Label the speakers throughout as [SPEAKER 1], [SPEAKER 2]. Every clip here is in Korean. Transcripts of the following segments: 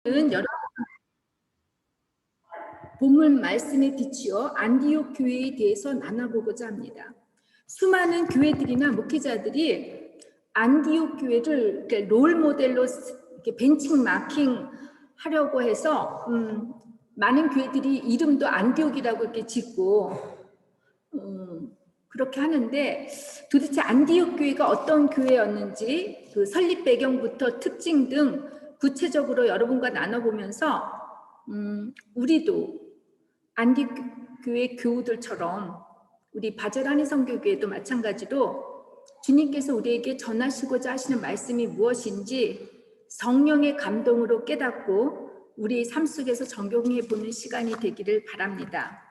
[SPEAKER 1] 여러 본문 말씀에 비추어 안디옥 교회에 대해서 나눠보고자 합니다. 수많은 교회들이나 목회자들이 안디옥 교회를 롤 모델로 벤치마킹 하려고 해서 많은 교회들이 이름도 안디옥이라고 이렇게 짓고 그렇게 하는데, 도대체 안디옥 교회가 어떤 교회였는지 그 설립 배경부터 특징 등 구체적으로 여러분과 나눠보면서 우리도 안디옥 교회 교우들처럼 우리 바젤 한인선교교회도 마찬가지로 주님께서 우리에게 전하시고자 하시는 말씀이 무엇인지 성령의 감동으로 깨닫고 우리 삶 속에서 적용해 보는 시간이 되기를 바랍니다.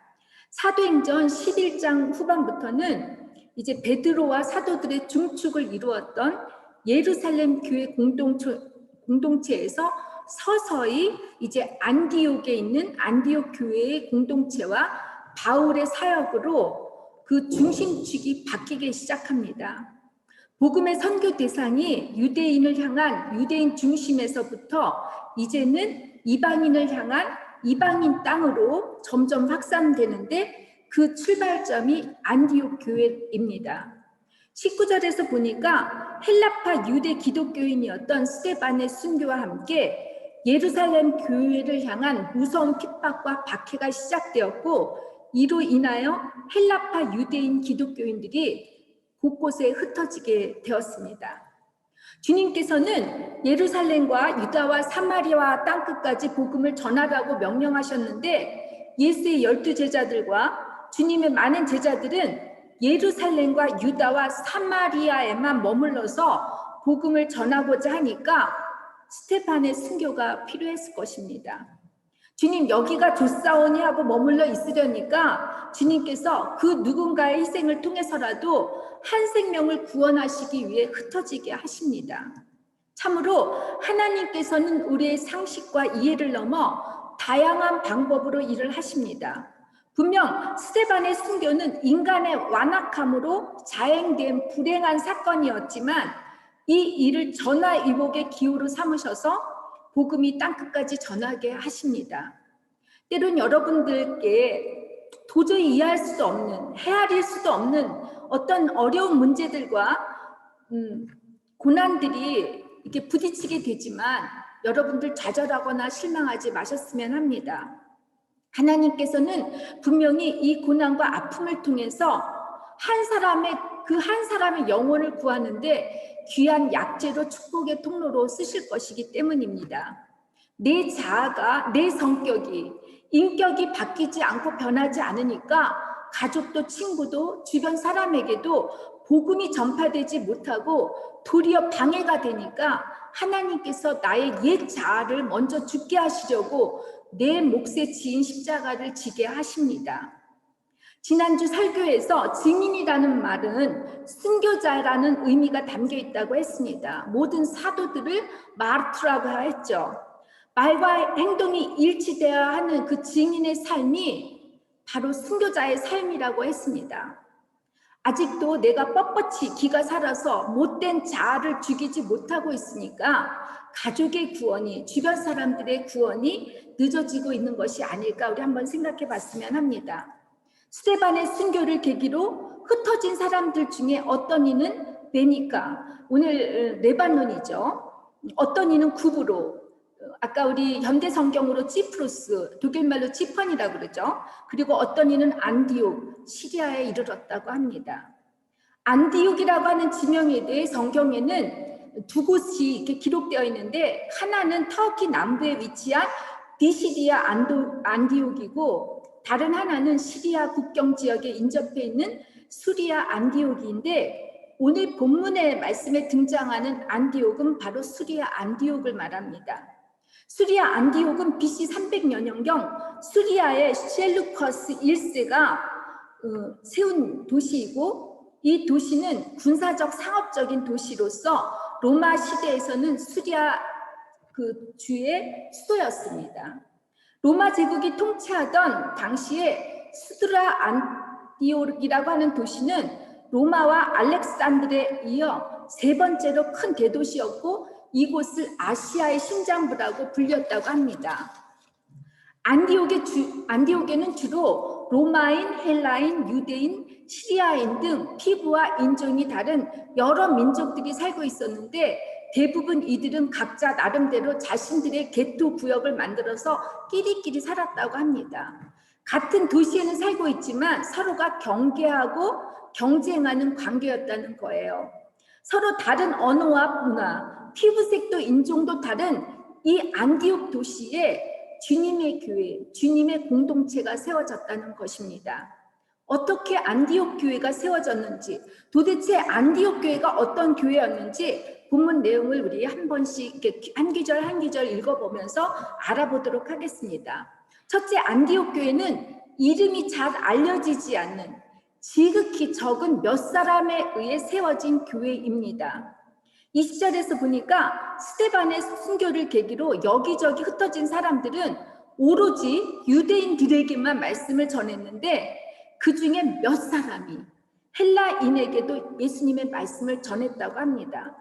[SPEAKER 1] 사도행전 11장 후반부터는 이제 베드로와 사도들의 중축을 이루었던 예루살렘 교회 공동체에서 서서히 이제 안디옥에 있는 안디옥 교회의 공동체와 바울의 사역으로 그 중심축이 바뀌기 시작합니다. 복음의 선교 대상이 유대인을 향한 유대인 중심에서부터 이제는 이방인을 향한 이방인 땅으로 점점 확산되는데, 그 출발점이 안디옥 교회입니다. 19절에서 보니까 헬라파 유대 기독교인이었던 스데반의 순교와 함께 예루살렘 교회를 향한 무서운 핍박과 박해가 시작되었고, 이로 인하여 헬라파 유대인 기독교인들이 곳곳에 흩어지게 되었습니다. 주님께서는 예루살렘과 유다와 사마리아 땅끝까지 복음을 전하라고 명령하셨는데, 예수의 12제자들과 주님의 많은 제자들은 예루살렘과 유다와 사마리아에만 머물러서 복음을 전하고자 하니까 스데반의 순교가 필요했을 것입니다. 주님, 여기가 좋사오니 하고 머물러 있으려니까 주님께서 그 누군가의 희생을 통해서라도 한 생명을 구원하시기 위해 흩어지게 하십니다. 참으로 하나님께서는 우리의 상식과 이해를 넘어 다양한 방법으로 일을 하십니다. 분명 스데반의 순교는 인간의 완악함으로 자행된 불행한 사건이었지만, 이 일을 전화위복의 기호로 삼으셔서 복음이 땅끝까지 전하게 하십니다. 때론 여러분들께 도저히 이해할 수도 없는, 헤아릴 수도 없는 어떤 어려운 문제들과 고난들이 이렇게 부딪히게 되지만, 여러분들 좌절하거나 실망하지 마셨으면 합니다. 하나님께서는 분명히 이 고난과 아픔을 통해서 한 사람의 영혼을 구하는데 귀한 약재로 축복의 통로로 쓰실 것이기 때문입니다. 내 자아가, 내 성격이, 인격이 바뀌지 않고 변하지 않으니까 가족도 친구도 주변 사람에게도 복음이 전파되지 못하고 도리어 방해가 되니까 하나님께서 나의 옛 자아를 먼저 죽게 하시려고 내 몫에 지은 십자가를 지게 하십니다. 지난주 설교에서 증인이라는 말은 순교자라는 의미가 담겨 있다고 했습니다. 모든 사도들을 마르투라고 했죠. 말과 행동이 일치되어야 하는 그 증인의 삶이 바로 순교자의 삶이라고 했습니다. 아직도 내가 뻣뻣이 기가 살아서 못된 자아를 죽이지 못하고 있으니까 가족의 구원이, 주변 사람들의 구원이 늦어지고 있는 것이 아닐까, 우리 한번 생각해 봤으면 합니다. 스데반의 순교를 계기로 흩어진 사람들 중에 어떤 이는 베니까, 오늘 레바논이죠. 어떤 이는 구브로, 아까 우리 현대 성경으로 찌프루스, 독일말로 지펀이라고 그러죠. 그리고 어떤 이는 안디옥, 시리아에 이르렀다고 합니다. 안디옥이라고 하는 지명에 대해 성경에는 두 곳이 이렇게 기록되어 있는데, 하나는 터키 남부에 위치한 디시디아 안디옥이고, 다른 하나는 시리아 국경 지역에 인접해 있는 수리아 안디옥인데, 오늘 본문의 말씀에 등장하는 안디옥은 바로 수리아 안디옥을 말합니다. 수리아 안디옥은 BC 300년경 수리아의 셀루커스 1세가 세운 도시이고, 이 도시는 군사적 상업적인 도시로서 로마 시대에서는 수리아 그 주의 수도였습니다. 로마 제국이 통치하던 당시에 수드라 안디옥이라고 하는 도시는 로마와 알렉산드레에 이어 세 번째로 큰 대도시였고, 이곳을 아시아의 심장부라고 불렸다고 합니다. 안디옥에는 주로 로마인, 헬라인, 유대인, 시리아인 등 피부와 인종이 다른 여러 민족들이 살고 있었는데 대부분 이들은 각자 나름대로 자신들의 개토 구역을 만들어서 끼리끼리 살았다고 합니다. 같은 도시에는 살고 있지만 서로가 경계하고 경쟁하는 관계였다는 거예요. 서로 다른 언어와 문화, 피부색도 인종도 다른 이 안디옥 도시에 주님의 교회, 주님의 공동체가 세워졌다는 것입니다. 어떻게 안디옥 교회가 세워졌는지, 도대체 안디옥 교회가 어떤 교회였는지 본문 내용을 우리 한 번씩 한 구절 한 구절 읽어보면서 알아보도록 하겠습니다. 첫째, 안디옥 교회는 이름이 잘 알려지지 않는 지극히 적은 몇 사람에 의해 세워진 교회입니다. 20절에서 보니까 스데반의 순교를 계기로 여기저기 흩어진 사람들은 오로지 유대인들에게만 말씀을 전했는데 그 중에 몇 사람이 헬라인에게도 예수님의 말씀을 전했다고 합니다.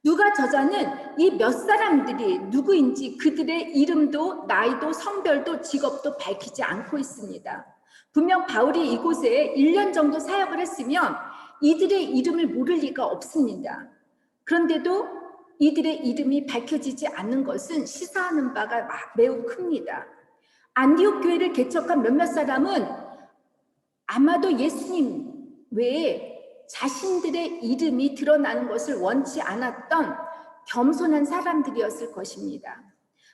[SPEAKER 1] 누가 저자는 이 몇 사람들이 누구인지 그들의 이름도 나이도 성별도 직업도 밝히지 않고 있습니다. 분명 바울이 이곳에 1년 정도 사역을 했으면 이들의 이름을 모를 리가 없습니다. 그런데도 이들의 이름이 밝혀지지 않는 것은 시사하는 바가 매우 큽니다. 안디옥 교회를 개척한 몇몇 사람은 아마도 예수님 외에 자신들의 이름이 드러나는 것을 원치 않았던 겸손한 사람들이었을 것입니다.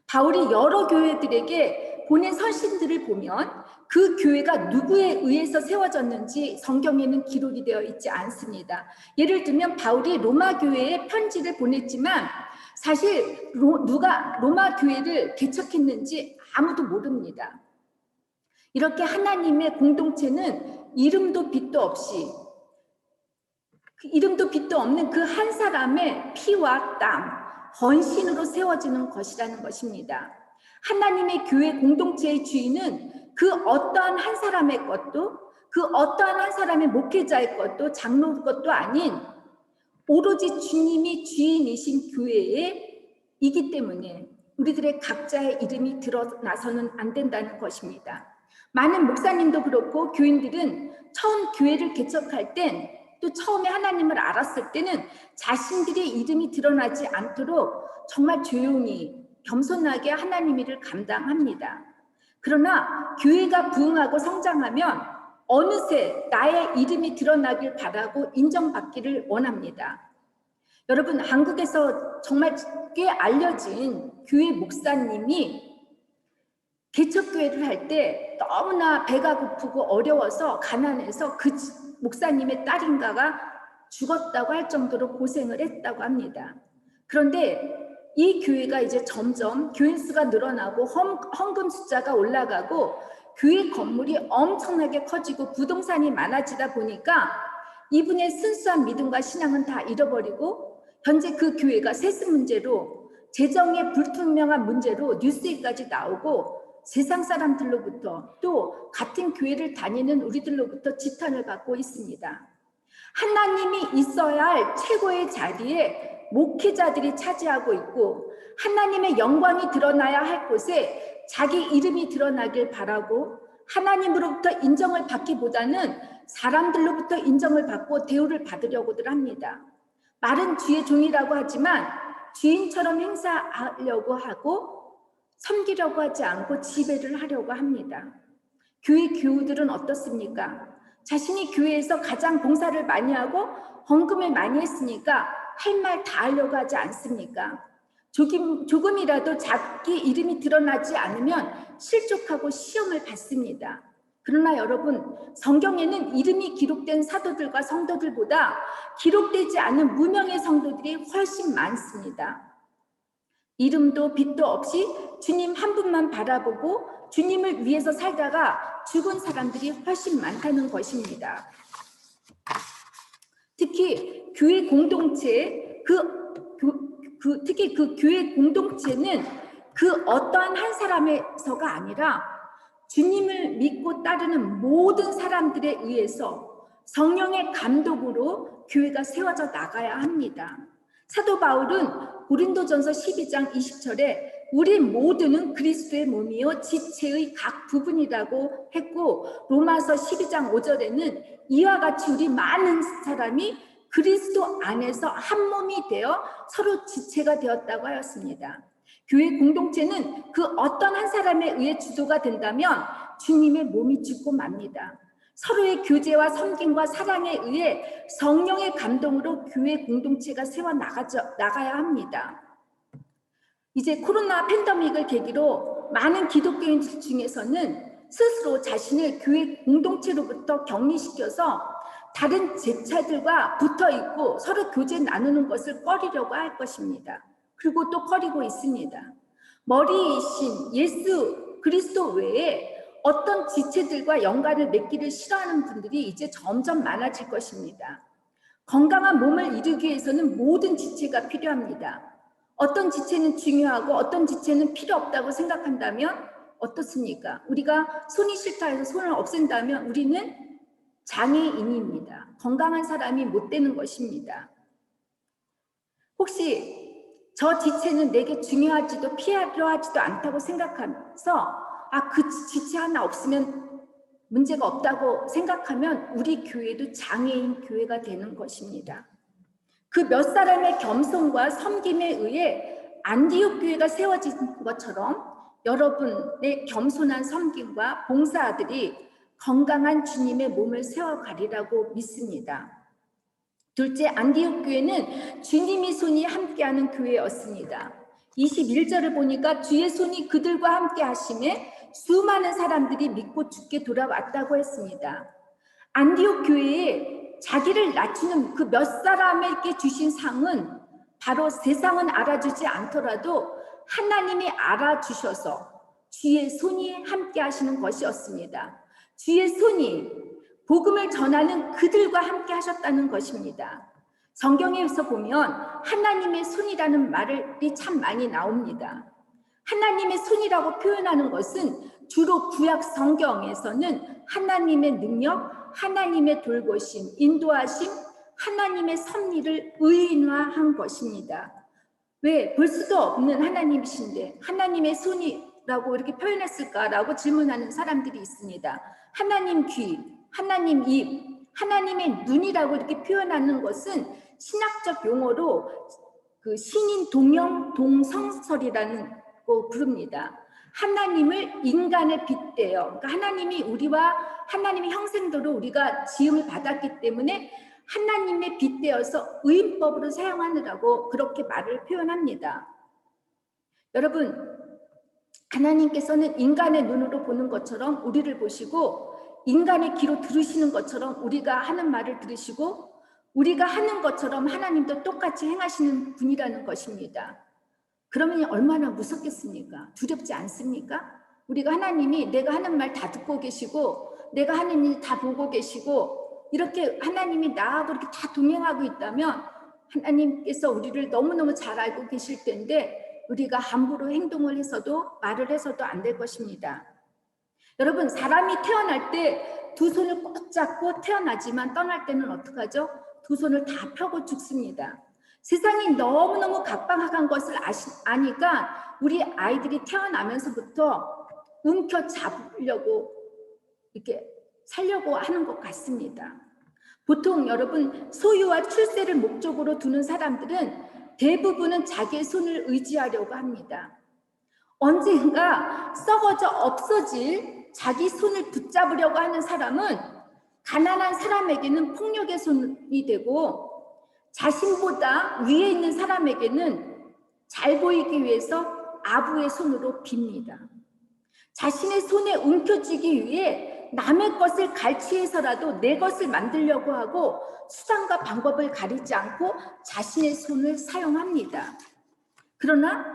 [SPEAKER 1] 바울이 여러 교회들에게 보낸 서신들을 보면 그 교회가 누구에 의해서 세워졌는지 성경에는 기록이 되어 있지 않습니다. 예를 들면 바울이 로마 교회에 편지를 보냈지만 사실 누가 로마 교회를 개척했는지 아무도 모릅니다. 이렇게 하나님의 공동체는 이름도 빛도 없는 그 한 사람의 피와 땀, 헌신으로 세워지는 것이라는 것입니다. 하나님의 교회 공동체의 주인은 그 어떠한 한 사람의 것도, 그 어떠한 한 사람의 목회자의 것도, 장로 것도 아닌 오로지 주님이 주인이신 교회이기 때문에 우리들의 각자의 이름이 드러나서는 안 된다는 것입니다. 많은 목사님도 그렇고 교인들은 처음 교회를 개척할 땐 또 처음에 하나님을 알았을 때는 자신들의 이름이 드러나지 않도록 정말 조용히 겸손하게 하나님 일을 감당합니다. 그러나 교회가 부흥하고 성장하면 어느새 나의 이름이 드러나길 바라고 인정받기를 원합니다. 여러분, 한국에서 정말 꽤 알려진 교회 목사님이 개척교회를 할 때 너무나 배가 고프고 어려워서 가난해서 그 목사님의 딸인가가 죽었다고 할 정도로 고생을 했다고 합니다. 그런데 이 교회가 이제 점점 교인 수가 늘어나고 헌금 숫자가 올라가고 교회 건물이 엄청나게 커지고 부동산이 많아지다 보니까 이분의 순수한 믿음과 신앙은 다 잃어버리고 현재 그 교회가 세습 문제로 재정의 불투명한 문제로 뉴스에까지 나오고 세상 사람들로부터 또 같은 교회를 다니는 우리들로부터 지탄을 받고 있습니다. 하나님이 있어야 할 최고의 자리에 목회자들이 차지하고 있고 하나님의 영광이 드러나야 할 곳에 자기 이름이 드러나길 바라고 하나님으로부터 인정을 받기보다는 사람들로부터 인정을 받고 대우를 받으려고들 합니다. 말은 주의 종이라고 하지만 주인처럼 행사하려고 하고 섬기려고 하지 않고 지배를 하려고 합니다. 교회 교우들은 어떻습니까? 자신이 교회에서 가장 봉사를 많이 하고 헌금을 많이 했으니까 할 말 다 하려고 하지 않습니까? 조금이라도 자기 이름이 드러나지 않으면 실족하고 시험을 받습니다. 그러나 여러분, 성경에는 이름이 기록된 사도들과 성도들보다 기록되지 않은 무명의 성도들이 훨씬 많습니다. 이름도 빛도 없이 주님 한 분만 바라보고 주님을 위해서 살다가 죽은 사람들이 훨씬 많다는 것입니다. 특히 교회 공동체, 특히 그 교회 공동체는 그 어떠한 한 사람에서가 아니라 주님을 믿고 따르는 모든 사람들에 의해서 성령의 감독으로 교회가 세워져 나가야 합니다. 사도 바울은 고린도전서 12장 20절에 우리 모두는 그리스도의 몸이요 지체의 각 부분이라고 했고, 로마서 12장 5절에는 이와 같이 우리 많은 사람이 그리스도 안에서 한 몸이 되어 서로 지체가 되었다고 하였습니다. 교회 공동체는 그 어떤 한 사람에 의해 주도가 된다면 주님의 몸이 죽고 맙니다. 서로의 교제와 섬김과 사랑에 의해 성령의 감동으로 교회 공동체가 세워나가야 합니다. 이제 코로나 팬데믹을 계기로 많은 기독교인들 중에서는 스스로 자신을 교회 공동체로부터 격리시켜서 다른 제자들과 붙어있고 서로 교제 나누는 것을 꺼리려고 할 것입니다. 그리고 또 꺼리고 있습니다. 머리이신 예수 그리스도 외에 어떤 지체들과 연관을 맺기를 싫어하는 분들이 이제 점점 많아질 것입니다. 건강한 몸을 이루기 위해서는 모든 지체가 필요합니다. 어떤 지체는 중요하고 어떤 지체는 필요 없다고 생각한다면 어떻습니까? 우리가 손이 싫다 해서 손을 없앤다면 우리는 장애인입니다. 건강한 사람이 못 되는 것입니다. 혹시 저 지체는 내게 중요하지도 필요하지도 않다고 생각하면서 그 지체 하나 없으면 문제가 없다고 생각하면 우리 교회도 장애인 교회가 되는 것입니다. 그 몇 사람의 겸손과 섬김에 의해 안디옥 교회가 세워진 것처럼 여러분의 겸손한 섬김과 봉사들이 건강한 주님의 몸을 세워가리라고 믿습니다. 둘째, 안디옥 교회는 주님의 손이 함께하는 교회였습니다. 21절을 보니까 주의 손이 그들과 함께 하심에 수많은 사람들이 믿고 주께 돌아왔다고 했습니다. 안디옥 교회에 자기를 낮추는 그 몇 사람에게 주신 상은 바로 세상은 알아주지 않더라도 하나님이 알아주셔서 주의 손이 함께 하시는 것이었습니다. 주의 손이 복음을 전하는 그들과 함께 하셨다는 것입니다. 성경에서 보면 하나님의 손이라는 말이 참 많이 나옵니다. 하나님의 손이라고 표현하는 것은 주로 구약 성경에서는 하나님의 능력, 하나님의 돌보심, 인도하심, 하나님의 섭리를 의인화한 것입니다. 왜 볼 수도 없는 하나님이신데 하나님의 손이라고 이렇게 표현했을까라고 질문하는 사람들이 있습니다. 하나님 귀, 하나님 입, 하나님의 눈이라고 이렇게 표현하는 것은 신학적 용어로 그 신인 동영 동성설이라는 거 부릅니다. 하나님을 인간에 빗대어, 그러니까 하나님이 우리와 하나님의 형상대로 우리가 지음을 받았기 때문에 하나님의 빗대어서 의인법으로 사용하느라고 그렇게 말을 표현합니다. 여러분, 하나님께서는 인간의 눈으로 보는 것처럼 우리를 보시고 인간의 귀로 들으시는 것처럼 우리가 하는 말을 들으시고 우리가 하는 것처럼 하나님도 똑같이 행하시는 분이라는 것입니다. 그러면 얼마나 무섭겠습니까? 두렵지 않습니까? 우리가 하나님이 내가 하는 말 다 듣고 계시고 내가 하는 일 다 보고 계시고 이렇게 하나님이 나하고 이렇게 다 동행하고 있다면 하나님께서 우리를 너무너무 잘 알고 계실 텐데 우리가 함부로 행동을 해서도 말을 해서도 안 될 것입니다. 여러분, 사람이 태어날 때 두 손을 꼭 잡고 태어나지만 떠날 때는 어떡하죠? 두 손을 다 펴고 죽습니다. 세상이 너무너무 각박한 것을 아니까 우리 아이들이 태어나면서부터 움켜잡으려고 이렇게 살려고 하는 것 같습니다. 보통 여러분 소유와 출세를 목적으로 두는 사람들은 대부분은 자기의 손을 의지하려고 합니다. 언젠가 썩어져 없어질 자기 손을 붙잡으려고 하는 사람은 가난한 사람에게는 폭력의 손이 되고 자신보다 위에 있는 사람에게는 잘 보이기 위해서 아부의 손으로 빕니다. 자신의 손에 움켜쥐기 위해 남의 것을 갈취해서라도 내 것을 만들려고 하고 수단과 방법을 가리지 않고 자신의 손을 사용합니다. 그러나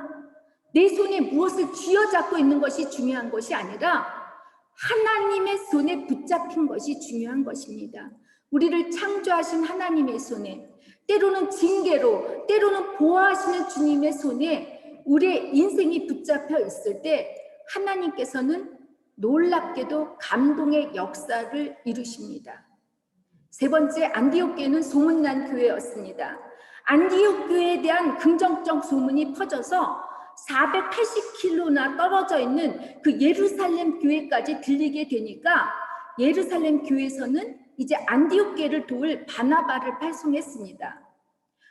[SPEAKER 1] 내 손에 무엇을 쥐어잡고 있는 것이 중요한 것이 아니라 하나님의 손에 붙잡힌 것이 중요한 것입니다. 우리를 창조하신 하나님의 손에, 때로는 징계로, 때로는 보호하시는 주님의 손에 우리의 인생이 붙잡혀 있을 때 하나님께서는 놀랍게도 감동의 역사를 이루십니다. 세 번째, 안디옥 교회는 소문난 교회였습니다. 안디옥 교회에 대한 긍정적 소문이 퍼져서 480km나 떨어져 있는 그 예루살렘 교회까지 들리게 되니까 예루살렘 교회에서는 이제 안디옥 교회를 도울 바나바를 발송했습니다.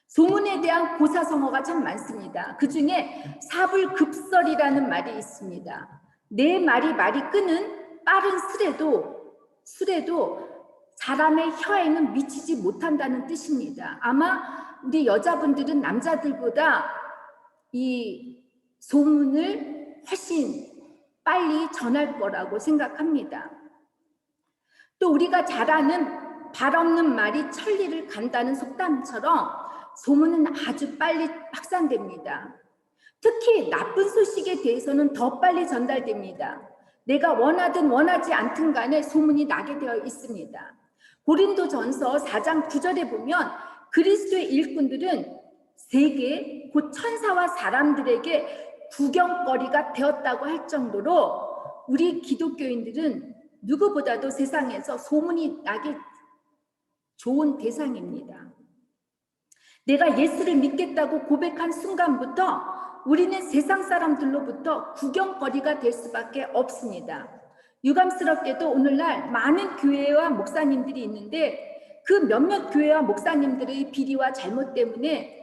[SPEAKER 1] 소문에 대한 고사성어가 참 많습니다. 그 중에 사불급설이라는 말이 있습니다. 내 말이 끄는 빠른 술에도 사람의 혀에는 미치지 못한다는 뜻입니다. 아마 우리 여자분들은 남자들보다 이 소문을 훨씬 빨리 전할 거라고 생각합니다. 또 우리가 잘 아는 발 없는 말이 천리를 간다는 속담처럼 소문은 아주 빨리 확산됩니다. 특히 나쁜 소식에 대해서는 더 빨리 전달됩니다. 내가 원하든 원하지 않든 간에 소문이 나게 되어 있습니다. 고린도전서 4장 9절에 보면 그리스도의 일꾼들은 세계 곧 천사와 사람들에게 구경거리가 되었다고 할 정도로 우리 기독교인들은 누구보다도 세상에서 소문이 나게 좋은 대상입니다. 내가 예수를 믿겠다고 고백한 순간부터 우리는 세상 사람들로부터 구경거리가 될 수밖에 없습니다. 유감스럽게도 오늘날 많은 교회와 목사님들이 있는데 그 몇몇 교회와 목사님들의 비리와 잘못 때문에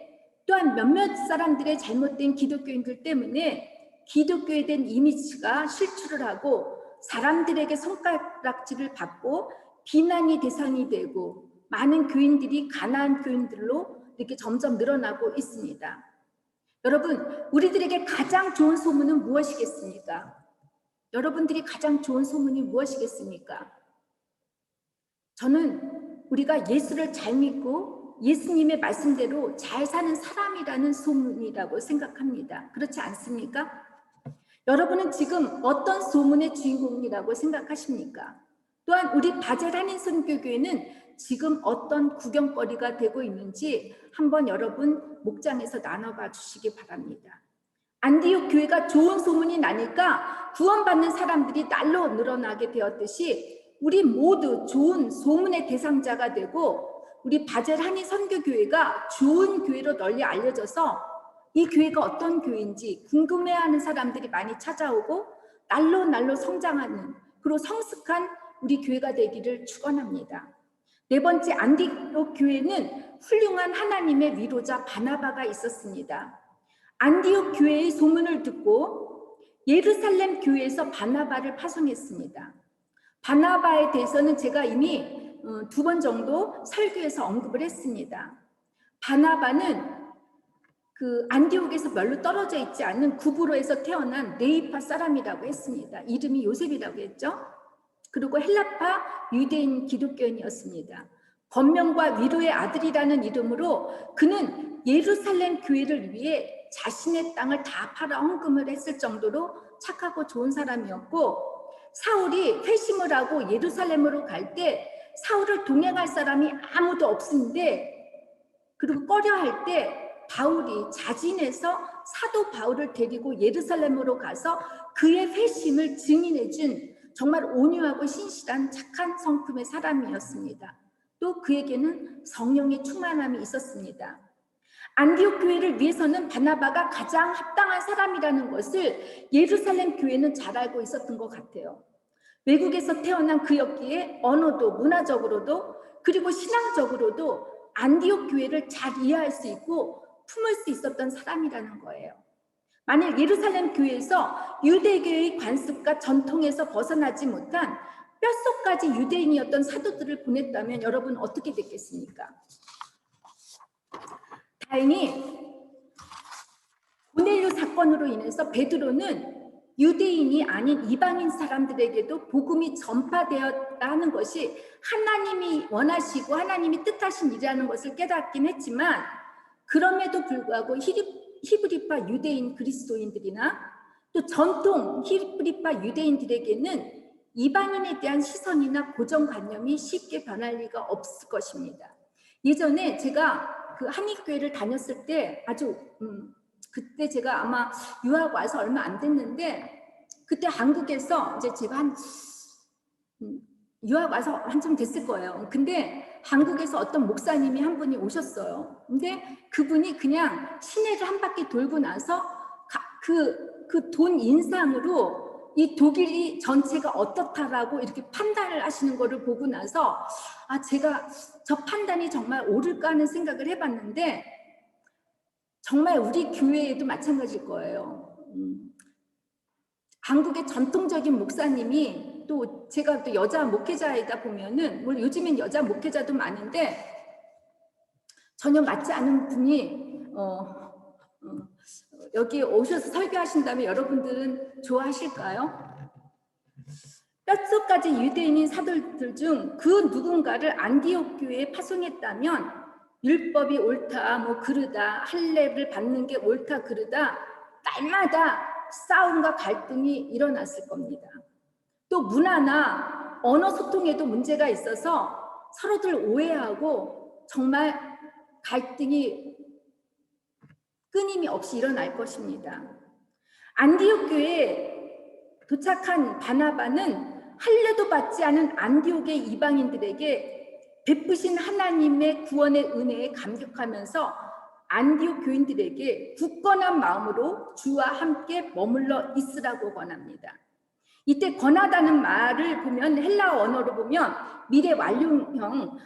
[SPEAKER 1] 또한 몇몇 사람들의 잘못된 기독교인들 때문에 기독교에 대한 이미지가 실추를 하고 사람들에게 손가락질을 받고 비난이 대상이 되고 많은 교인들이 가난한 교인들로 이렇게 점점 늘어나고 있습니다. 여러분, 우리들에게 가장 좋은 소문은 무엇이겠습니까? 여러분들이 가장 좋은 소문이 무엇이겠습니까? 저는 우리가 예수를 잘 믿고 예수님의 말씀대로 잘 사는 사람이라는 소문이라고 생각합니다. 그렇지 않습니까? 여러분은 지금 어떤 소문의 주인공이라고 생각하십니까? 또한 우리 바젤 한인 선교교회는 지금 어떤 구경거리가 되고 있는지 한번 여러분 목장에서 나눠봐 주시기 바랍니다. 안디옥 교회가 좋은 소문이 나니까 구원받는 사람들이 날로 늘어나게 되었듯이 우리 모두 좋은 소문의 대상자가 되고 우리 바젤 한인 선교교회가 좋은 교회로 널리 알려져서 이 교회가 어떤 교회인지 궁금해하는 사람들이 많이 찾아오고 날로 성장하는 그리고 성숙한 우리 교회가 되기를 축원합니다. 네 번째, 안디옥 교회는 훌륭한 하나님의 위로자 바나바가 있었습니다. 안디옥 교회의 소문을 듣고 예루살렘 교회에서 바나바를 파송했습니다. 바나바에 대해서는 제가 이미 2번 정도 설교에서 언급을 했습니다. 바나바는 그 안디옥에서 별로 떨어져 있지 않은 구브로에서 태어난 네이파 사람이라고 했습니다. 이름이 요셉이라고 했죠. 그리고 헬라파 유대인 기독교인이었습니다. 권명과 위로의 아들이라는 이름으로 그는 예루살렘 교회를 위해 자신의 땅을 다 팔아 헌금을 했을 정도로 착하고 좋은 사람이었고 사울이 회심을 하고 예루살렘으로 갈 때 사울을 동행할 사람이 아무도 없는데 그리고 꺼려할 때 바울이 자진해서 사도 바울을 데리고 예루살렘으로 가서 그의 회심을 증인해 준 정말 온유하고 신실한 착한 성품의 사람이었습니다. 또 그에게는 성령의 충만함이 있었습니다. 안디옥 교회를 위해서는 바나바가 가장 합당한 사람이라는 것을 예루살렘 교회는 잘 알고 있었던 것 같아요. 외국에서 태어난 그였기에 언어도 문화적으로도 그리고 신앙적으로도 안디옥 교회를 잘 이해할 수 있고 품을 수 있었던 사람이라는 거예요. 만일 예루살렘 교회에서 유대교의 관습과 전통에서 벗어나지 못한 뼛속까지 유대인이었던 사도들을 보냈다면 여러분 어떻게 됐겠습니까? 다행히 고넬료 사건으로 인해서 베드로는 유대인이 아닌 이방인 사람들에게도 복음이 전파되었다 하는 것이 하나님이 원하시고 하나님이 뜻하신 일이라는 것을 깨닫긴 했지만 그럼에도 불구하고 히브리파 유대인 그리스도인들이나 또 전통 히브리파 유대인들에게는 이방인에 대한 시선이나 고정관념이 쉽게 변할 리가 없을 것입니다. 예전에 제가 그 한인교회를 다녔을 때 아주 그때 제가 아마 유학 와서 얼마 안 됐는데 그때 한국에서 이제 제가 유학 와서 한참 됐을 거예요. 근데 한국에서 어떤 목사님이 한 분이 오셨어요. 근데 그분이 그냥 시내를 한 바퀴 돌고 나서 그 돈 인상으로 이 독일이 전체가 어떻다라고 이렇게 판단을 하시는 거를 보고 나서 제가 저 판단이 정말 옳을까 하는 생각을 해봤는데 정말 우리 교회에도 마찬가지일 거예요. 한국의 전통적인 목사님이 또 제가 또 여자 목회자이다 보면은 물론 요즘엔 여자 목회자도 많은데 전혀 맞지 않은 분이 여기 오셔서 설교하신다면 여러분들은 좋아하실까요? 뼛속까지 유대인인 사도들 중 그 누군가를 안디옥 교회에 파송했다면 율법이 옳다, 뭐 그르다, 할례를 받는 게 옳다, 그르다 날마다 싸움과 갈등이 일어났을 겁니다. 또 문화나 언어 소통에도 문제가 있어서 서로들 오해하고 정말 갈등이 끊임이 없이 일어날 것입니다. 안디옥 교회에 도착한 바나바는 할례도 받지 않은 안디옥의 이방인들에게 베푸신 하나님의 구원의 은혜에 감격하면서 안디옥 교인들에게 굳건한 마음으로 주와 함께 머물러 있으라고 권합니다. 이때 권하다는 말을 보면 헬라어 언어로 보면 미래 완료형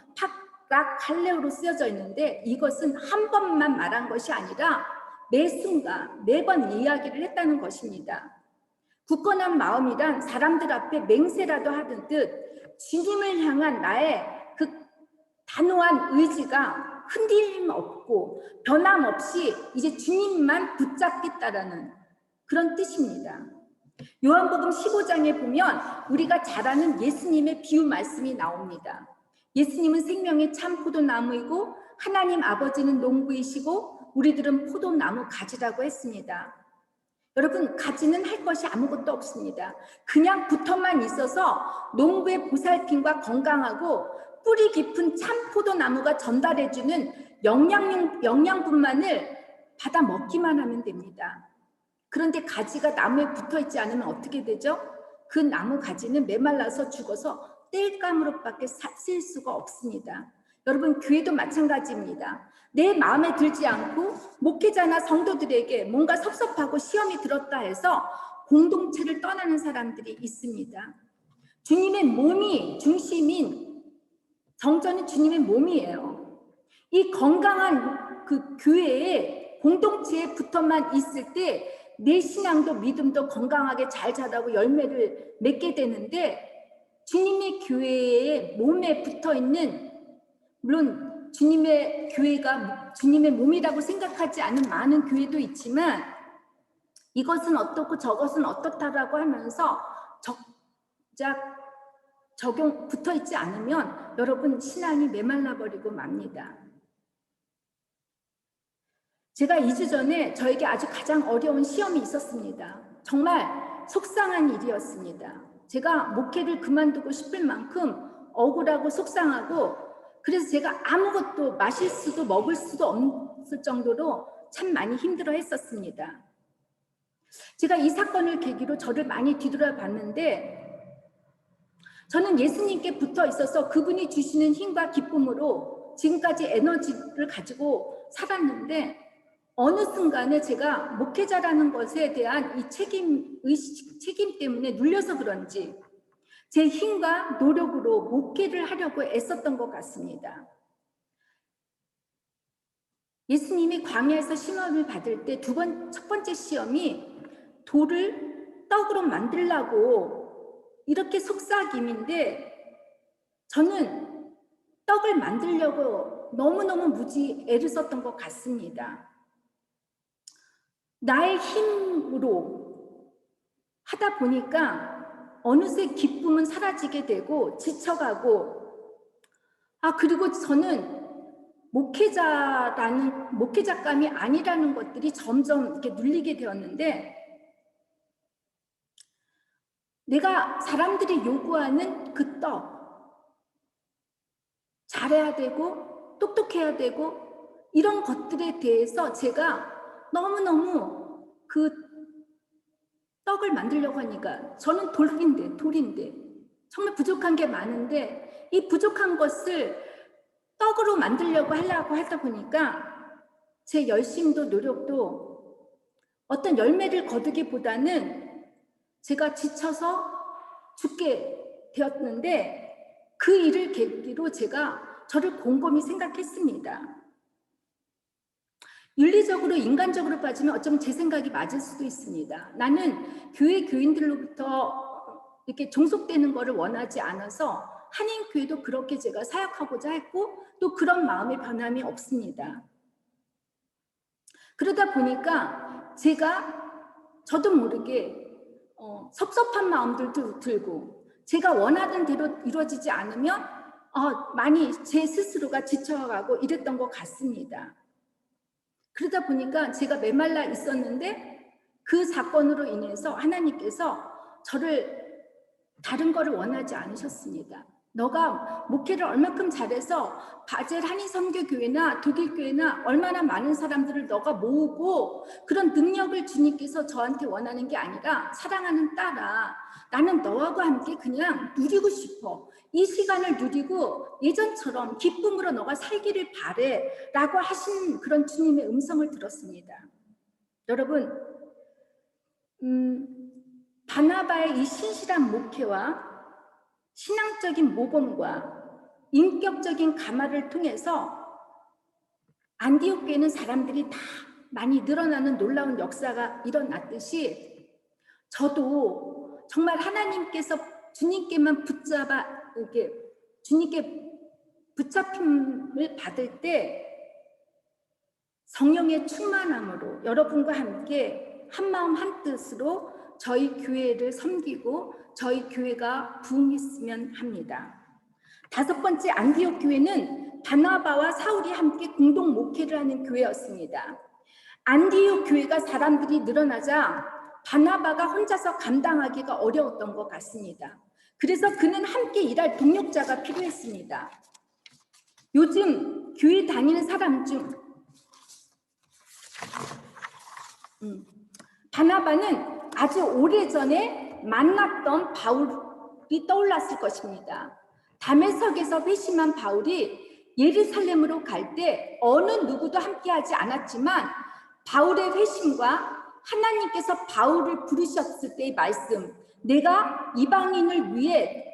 [SPEAKER 1] 팍락할레오로 쓰여져 있는데 이것은 한 번만 말한 것이 아니라 매 순간 매번 이야기를 했다는 것입니다. 굳건한 마음이란 사람들 앞에 맹세라도 하는 듯 주님을 향한 나의 그 단호한 의지가 흔들림 없고 변함없이 이제 주님만 붙잡겠다라는 그런 뜻입니다. 요한복음 15장에 보면 우리가 잘 아는 예수님의 비유 말씀이 나옵니다. 예수님은 생명의 참 포도나무이고 하나님 아버지는 농부이시고 우리들은 포도나무 가지라고 했습니다. 여러분, 가지는 할 것이 아무것도 없습니다. 그냥 붙어만 있어서 농부의 보살핌과 건강하고 뿌리 깊은 참 포도나무가 전달해주는 영양분만을 받아 먹기만 하면 됩니다. 그런데 가지가 나무에 붙어있지 않으면 어떻게 되죠? 그 나무 가지는 메말라서 죽어서 땔감으로밖에 쓸 수가 없습니다. 여러분, 교회도 마찬가지입니다. 내 마음에 들지 않고 목회자나 성도들에게 뭔가 섭섭하고 시험이 들었다 해서 공동체를 떠나는 사람들이 있습니다. 주님의 몸이 중심인 정전은 주님의 몸이에요. 이 건강한 그 교회에 공동체에 붙어만 있을 때 내 신앙도 믿음도 건강하게 잘 자라고 열매를 맺게 되는데 주님의 교회의 몸에 붙어 있는 물론 주님의 교회가 주님의 몸이라고 생각하지 않은 많은 교회도 있지만 이것은 어떻고 저것은 어떻다라고 하면서 적작 적용 붙어 있지 않으면 여러분 신앙이 메말라 버리고 맙니다. 제가 2주 전에 저에게 아주 가장 어려운 시험이 있었습니다. 정말 속상한 일이었습니다. 제가 목회를 그만두고 싶을 만큼 억울하고 속상하고 그래서 제가 아무것도 마실 수도 먹을 수도 없을 정도로 참 많이 힘들어 했었습니다. 제가 이 사건을 계기로 저를 많이 뒤돌아봤는데 저는 예수님께 붙어 있어서 그분이 주시는 힘과 기쁨으로 지금까지 에너지를 가지고 살았는데 어느 순간에 제가 목회자라는 것에 대한 이 책임 때문에 눌려서 그런지 제 힘과 노력으로 목회를 하려고 애썼던 것 같습니다. 예수님이 광야에서 시험을 받을 때 첫 번째 시험이 돌을 떡으로 만들라고 이렇게 속삭임인데 저는 떡을 만들려고 너무너무 무지 애를 썼던 것 같습니다. 나의 힘으로 하다 보니까 어느새 기쁨은 사라지게 되고 지쳐가고 그리고 저는 목회자감이 아니라는 것들이 점점 이렇게 눌리게 되었는데 내가 사람들이 요구하는 그 떡 잘해야 되고 똑똑해야 되고 이런 것들에 대해서 제가 너무너무 그 떡을 만들려고 하니까 저는 돌인데 정말 부족한 게 많은데 이 부족한 것을 떡으로 만들려고 하려고 하다 보니까 제 열심도 노력도 어떤 열매를 거두기보다는 제가 지쳐서 죽게 되었는데, 그 일을 계기로 제가 저를 곰곰이 생각했습니다. 윤리적으로 인간적으로 빠지면 어쩌면 제 생각이 맞을 수도 있습니다. 나는 교회 교인들로부터 이렇게 종속되는 것을 원하지 않아서 한인교회도 그렇게 제가 사역하고자 했고, 또 그런 마음의 변함이 없습니다. 그러다 보니까 제가 저도 모르게 섭섭한 마음들도 들고, 제가 원하는 대로 이루어지지 않으면 많이 제 스스로가 지쳐가고 이랬던 것 같습니다. 그러다 보니까 제가 메말라 있었는데, 그 사건으로 인해서 하나님께서 저를 다른 거를 원하지 않으셨습니다. 너가 목회를 얼마큼 잘해서 바젤 한인선교교회나 독일교회나 얼마나 많은 사람들을 너가 모으고, 그런 능력을 주님께서 저한테 원하는 게 아니라, 사랑하는 딸아, 나는 너하고 함께 그냥 누리고 싶어. 이 시간을 누리고 예전처럼 기쁨으로 너가 살기를 바래 라고 하신 그런 주님의 음성을 들었습니다. 여러분, 바나바의 이 신실한 목회와 신앙적인 모범과 인격적인 가마를 통해서 안디옥 교회는 사람들이 다 많이 늘어나는 놀라운 역사가 일어났듯이, 저도 정말 하나님께서 주님께만 이렇게 주님께 붙잡힘을 받을 때 성령의 충만함으로 여러분과 함께 한마음 한뜻으로 저희 교회를 섬기고 저희 교회가 부흥했으면 합니다. 5번째, 안디옥 교회는 바나바와 사울이 함께 공동 목회를 하는 교회였습니다. 안디옥 교회가 사람들이 늘어나자 바나바가 혼자서 감당하기가 어려웠던 것 같습니다. 그래서 그는 함께 일할 동력자가 필요했습니다. 요즘 교회 다니는 사람 중 바나바는 아주 오래전에 만났던 바울이 떠올랐을 것입니다. 다메섹에서 회심한 바울이 예루살렘으로 갈 때 어느 누구도 함께하지 않았지만, 바울의 회심과 하나님께서 바울을 부르셨을 때의 말씀, 내가 이방인을 위해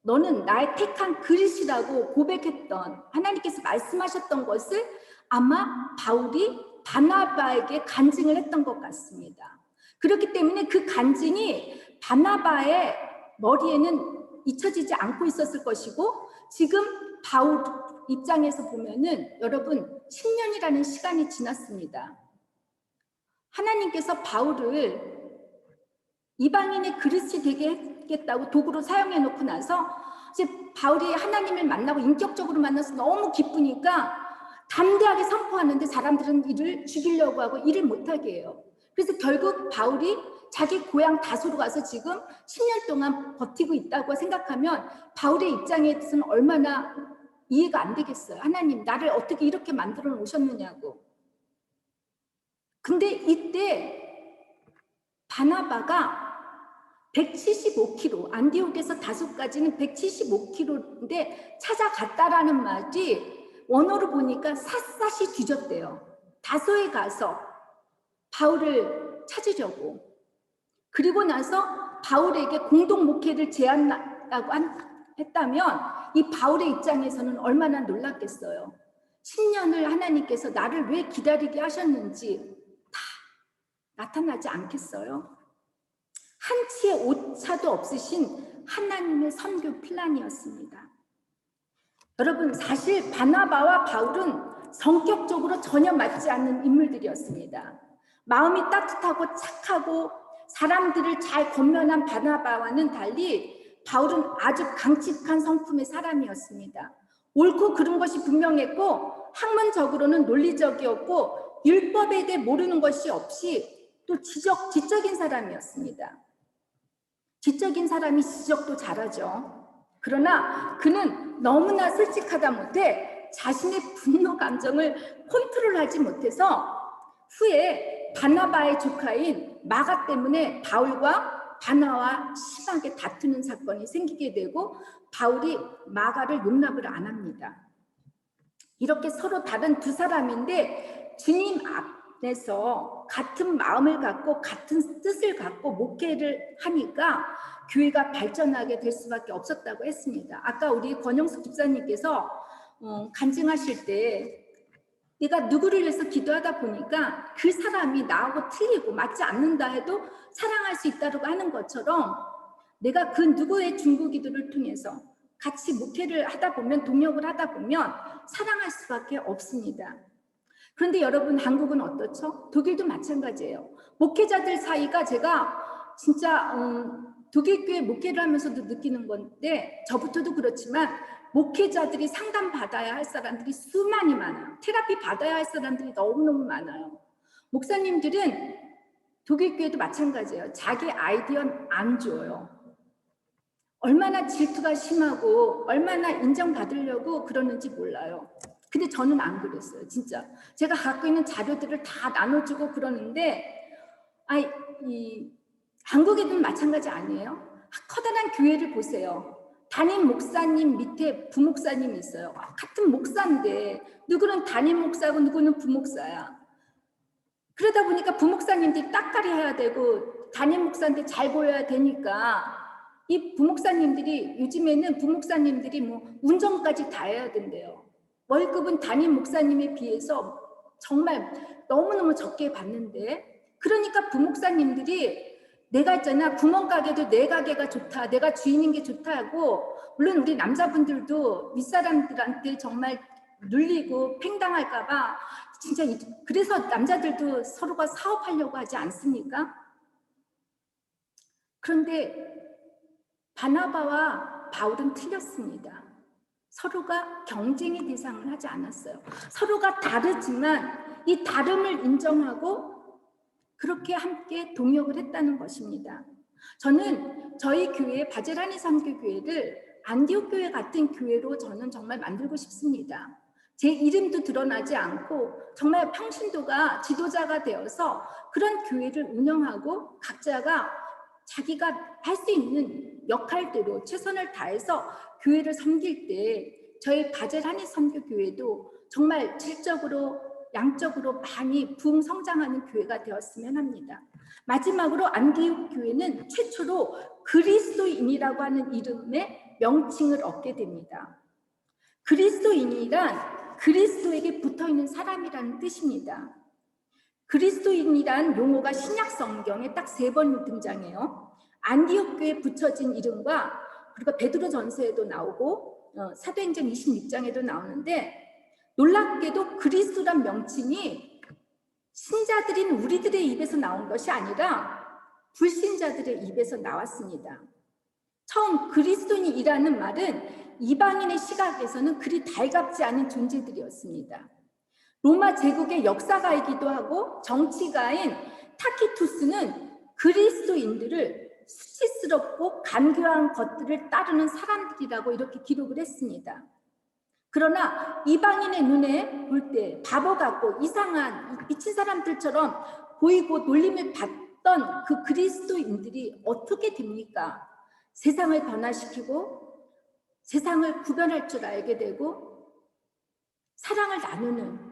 [SPEAKER 1] 너는 나의 택한 그릇이라고 고백했던, 하나님께서 말씀하셨던 것을 아마 바울이 바나바에게 간증을 했던 것 같습니다. 그렇기 때문에 그 간증이 바나바의 머리에는 잊혀지지 않고 있었을 것이고, 지금 바울 입장에서 보면은 여러분 10년이라는 시간이 지났습니다. 하나님께서 바울을 이방인의 그릇이 되게 했겠다고 도구로 사용해 놓고 나서, 이제 바울이 하나님을 만나고 인격적으로 만나서 너무 기쁘니까 담대하게 선포하는데 사람들은 이를 죽이려고 하고 일을 못하게 해요. 그래서 결국 바울이 자기 고향 다소로 가서 지금 10년 동안 버티고 있다고 생각하면 바울의 입장에서는 얼마나 이해가 안 되겠어요. 하나님, 나를 어떻게 이렇게 만들어 놓으셨느냐고. 근데 이때 바나바가 175km, 안디옥에서 다소까지는 175km인데 찾아갔다라는 말이 원어로 보니까 샅샅이 뒤졌대요. 다소에 가서 바울을 찾으려고. 그리고 나서 바울에게 공동 목회를 제안하고 했다면 이 바울의 입장에서는 얼마나 놀랐겠어요. 10년을 하나님께서 나를 왜 기다리게 하셨는지 다 나타나지 않겠어요? 한치의 오차도 없으신 하나님의 선교 플랜이었습니다. 여러분, 사실 바나바와 바울은 성격적으로 전혀 맞지 않는 인물들이었습니다. 마음이 따뜻하고 착하고 사람들을 잘 권면한 바나바와는 달리 바울은 아주 강직한 성품의 사람이었습니다. 옳고 그른 것이 분명했고 학문적으로는 논리적이었고 율법에 대해 모르는 것이 없이 또 지적인 사람이었습니다. 지적인 사람이 지적도 잘하죠. 그러나 그는 너무나 솔직하다 못해 자신의 분노 감정을 컨트롤하지 못해서 후에 바나바의 조카인 마가 때문에 바울과 바나와 심하게 다투는 사건이 생기게 되고 바울이 마가를 용납을 안 합니다. 이렇게 서로 다른 두 사람인데 주님 앞에서 같은 마음을 갖고 같은 뜻을 갖고 목회를 하니까 교회가 발전하게 될 수밖에 없었다고 했습니다. 아까 우리 권영숙 집사님께서 간증하실 때 내가 누구를 위해서 기도하다 보니까 그 사람이 나하고 틀리고 맞지 않는다 해도 사랑할 수 있다고 하는 것처럼 내가 그 누구의 중보 기도를 통해서 같이 목회를 하다 보면, 동역을 하다 보면 사랑할 수밖에 없습니다. 그런데 여러분, 한국은 어떻죠? 독일도 마찬가지예요. 목회자들 사이가 제가 진짜 독일교회 목회를 하면서도 느끼는 건데, 저부터도 그렇지만 목회자들이 상담받아야 할 사람들이 수많이 많아요. 테라피 받아야 할 사람들이 너무너무 많아요. 목사님들은 독일교회도 마찬가지예요. 자기 아이디어는 안 줘요. 얼마나 질투가 심하고 얼마나 인정받으려고 그러는지 몰라요. 근데 저는 안 그랬어요. 진짜 제가 갖고 있는 자료들을 다 나눠주고 그러는데, 한국에도 마찬가지 아니에요? 커다란 교회를 보세요. 담임 목사님 밑에 부목사님이 있어요. 같은 목사인데 누구는 담임 목사고 누구는 부목사야. 그러다 보니까 부목사님들이 따까리 해야 되고 담임 목사한테 잘 보여야 되니까 이 부목사님들이, 요즘에는 부목사님들이 뭐 운전까지 다 해야 된대요. 월급은 담임 목사님에 비해서 정말 너무너무 적게 받는데, 그러니까 부목사님들이 내가 있잖아, 구멍가게도 내 가게가 좋다, 내가 주인인 게 좋다고, 물론 우리 남자분들도 윗사람들한테 정말 눌리고 팽당할까봐 진짜, 그래서 남자들도 서로가 사업하려고 하지 않습니까? 그런데 바나바와 바울은 틀렸습니다. 서로가 경쟁의 대상을 하지 않았어요. 서로가 다르지만 이 다름을 인정하고 그렇게 함께 동역을 했다는 것입니다. 저는 저희 교회 바젤하니 선교교회를 안디옥 교회 같은 교회로 저는 정말 만들고 싶습니다. 제 이름도 드러나지 않고 정말 평신도가 지도자가 되어서 그런 교회를 운영하고 각자가 자기가 할 수 있는 역할대로 최선을 다해서 교회를 섬길 때 저희 바젤하니 선교교회도 정말 질적으로 양적으로 많이 부흥성장하는 교회가 되었으면 합니다. 마지막으로 안디옥 교회는 최초로 그리스도인이라고 하는 이름의 명칭을 얻게 됩니다. 그리스도인이란 그리스도에게 붙어있는 사람이라는 뜻입니다. 그리스도인이란 용어가 신약 성경에 딱 3번 등장해요. 안디옥 교회에 붙여진 이름과, 그리고 베드로전서에도 나오고 사도행전 26장에도 나오는데, 놀랍게도 그리스도란 명칭이 신자들인 우리들의 입에서 나온 것이 아니라 불신자들의 입에서 나왔습니다. 처음 그리스도인이라는 말은 이방인의 시각에서는 그리 달갑지 않은 존재들이었습니다. 로마 제국의 역사가이기도 하고 정치가인 타키투스는 그리스도인들을 수치스럽고 간교한 것들을 따르는 사람들이라고 이렇게 기록을 했습니다. 그러나 이방인의 눈에 볼 때 바보 같고 이상한 미친 사람들처럼 보이고 놀림을 받던 그 그리스도인들이 어떻게 됩니까? 세상을 변화시키고 세상을 구별할 줄 알게 되고 사랑을 나누는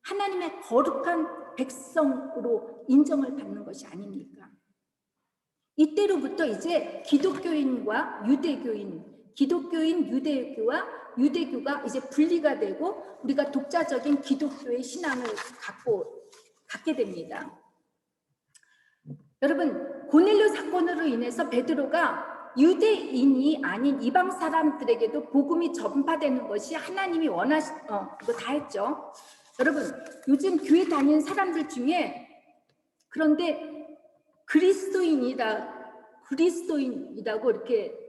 [SPEAKER 1] 하나님의 거룩한 백성으로 인정을 받는 것이 아닙니까? 이때로부터 이제 기독교인과 유대교인, 기독교인 유대교와 유대교가 이제 분리가 되고 우리가 독자적인 기독교의 신앙을 갖게 됩니다. 여러분, 고넬료 사건으로 인해서 베드로가 유대인이 아닌 이방 사람들에게도 복음이 전파되는 것이 하나님이 이거 다 했죠. 여러분, 요즘 교회 다니는 사람들 중에 그런데 그리스도인이라고 이렇게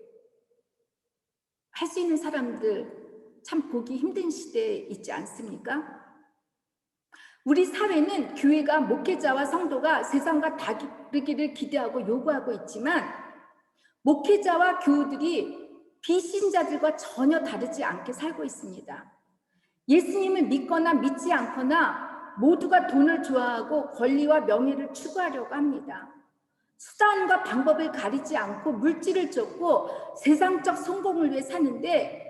[SPEAKER 1] 할 수 있는 사람들 참 보기 힘든 시대에 있지 않습니까? 우리 사회는 교회가 목회자와 성도가 세상과 다르기를 기대하고 요구하고 있지만 목회자와 교우들이 비신자들과 전혀 다르지 않게 살고 있습니다. 예수님을 믿거나 믿지 않거나 모두가 돈을 좋아하고 권리와 명예를 추구하려고 합니다. 수단과 방법을 가리지 않고 물질을 쫓고 세상적 성공을 위해 사는데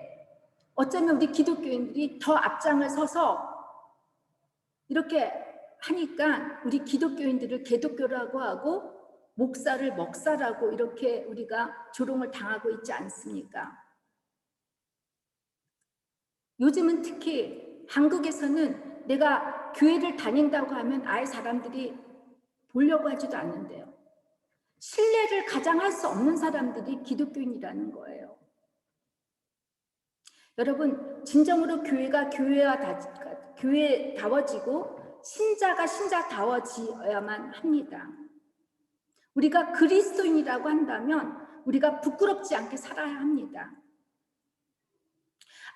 [SPEAKER 1] 어쩌면 우리 기독교인들이 더 앞장을 서서 이렇게 하니까 우리 기독교인들을 개독교라고 하고 목사를 먹사라고 이렇게 우리가 조롱을 당하고 있지 않습니까? 요즘은 특히 한국에서는 내가 교회를 다닌다고 하면 아예 사람들이 보려고 하지도 않는데요. 신뢰를 가장 할 수 없는 사람들이 기독교인이라는 거예요. 여러분, 진정으로 교회가 교회다워지고 신자가 신자다워져야만 합니다. 우리가 그리스도인이라고 한다면 우리가 부끄럽지 않게 살아야 합니다.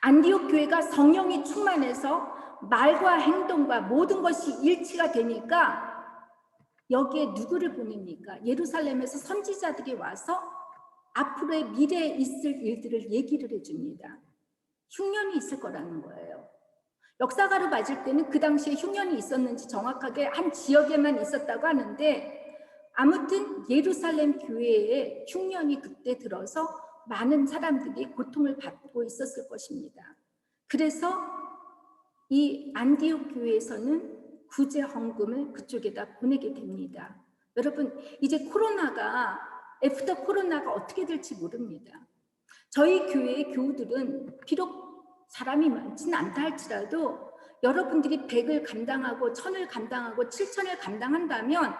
[SPEAKER 1] 안디옥 교회가 성령이 충만해서 말과 행동과 모든 것이 일치가 되니까 여기에 누구를 보냅니까? 예루살렘에서 선지자들이 와서 앞으로의 미래에 있을 일들을 얘기를 해줍니다. 흉년이 있을 거라는 거예요. 역사가로 맞을 때는 그 당시에 흉년이 있었는지 정확하게 한 지역에만 있었다고 하는데 아무튼 예루살렘 교회에 흉년이 그때 들어서 많은 사람들이 고통을 받고 있었을 것입니다. 그래서 이 안디옥 교회에서는 구제 헌금을 그쪽에다 보내게 됩니다. 여러분, 이제 애프터 코로나가 어떻게 될지 모릅니다. 저희 교회의 교우들은 비록 사람이 많지는 않다 할지라도 여러분들이 100을 감당하고 1000을 감당하고 7000을 감당한다면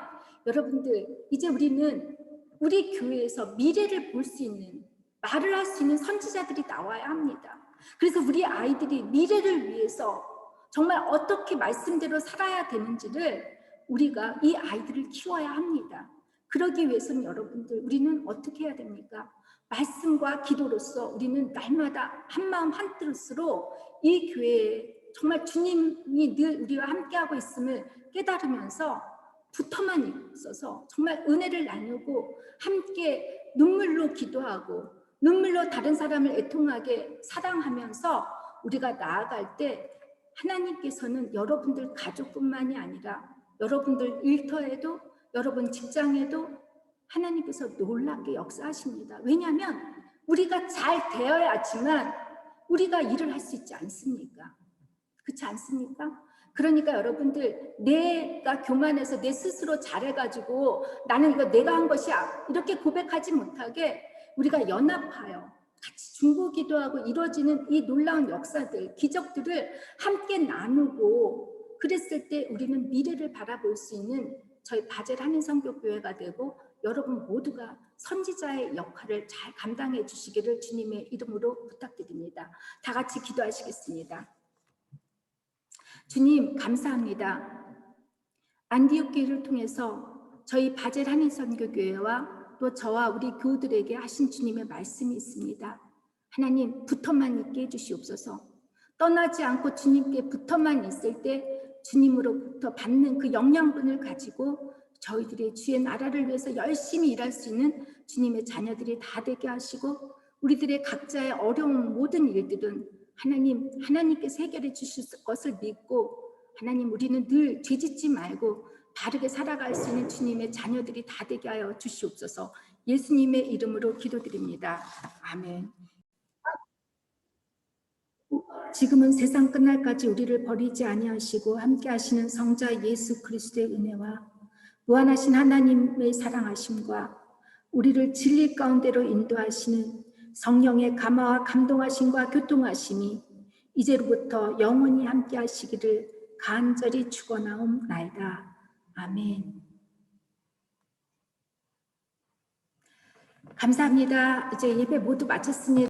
[SPEAKER 1] 여러분들 이제 우리는 우리 교회에서 미래를 볼 수 있는 말을 할 수 있는 선지자들이 나와야 합니다. 그래서 우리 아이들이 미래를 위해서 정말 어떻게 말씀대로 살아야 되는지를 우리가 이 아이들을 키워야 합니다. 그러기 위해서는 여러분들 우리는 어떻게 해야 됩니까? 말씀과 기도로서 우리는 날마다 한마음 한뜻으로 이 교회에 정말 주님이 늘 우리와 함께하고 있음을 깨달으면서 붙어만 있어서 정말 은혜를 나누고 함께 눈물로 기도하고 눈물로 다른 사람을 애통하게 사랑하면서 우리가 나아갈 때 하나님께서는 여러분들 가족뿐만이 아니라 여러분들 일터에도 여러분 직장에도 하나님께서 놀랍게 역사하십니다. 왜냐하면 우리가 잘 되어야지만 우리가 일을 할 수 있지 않습니까? 그렇지 않습니까? 그러니까 여러분들 내가 교만해서 내 스스로 잘해가지고 나는 이거 내가 한 것이야 이렇게 고백하지 못하게 우리가 연합하여 같이 중보기도하고 이루어지는 이 놀라운 역사들, 기적들을 함께 나누고 그랬을 때 우리는 미래를 바라볼 수 있는 저희 바젤 한인선교교회가 되고 여러분 모두가 선지자의 역할을 잘 감당해 주시기를 주님의 이름으로 부탁드립니다. 다 같이 기도하시겠습니다. 주님 감사합니다. 안디옥 교회를 통해서 저희 바젤 한인선교교회와 또 저와 우리 교우들에게 하신 주님의 말씀이 있습니다. 하나님 붙어만 있게 해주시옵소서. 떠나지 않고 주님께 붙어만 있을 때 주님으로부터 받는 그 영양분을 가지고 저희들이 주의 나라를 위해서 열심히 일할 수 있는 주님의 자녀들이 다 되게 하시고 우리들의 각자의 어려운 모든 일들은 하나님께서 해결해 주실 것을 믿고 하나님 우리는 늘 죄짓지 말고 바르게 살아갈 수 있는 주님의 자녀들이 다 되게 하여 주시옵소서. 예수님의 이름으로 기도드립니다. 아멘. 지금은 세상 끝날까지 우리를 버리지 아니하시고 함께 하시는 성자 예수 그리스도의 은혜와 무한하신 하나님의 사랑하심과 우리를 진리 가운데로 인도하시는 성령의 감화와 감동하심과 교통하심이 이제로부터 영원히 함께 하시기를 간절히 축원하옵나이다. 아멘. 감사합니다. 이제 예배 모두 마쳤습니다.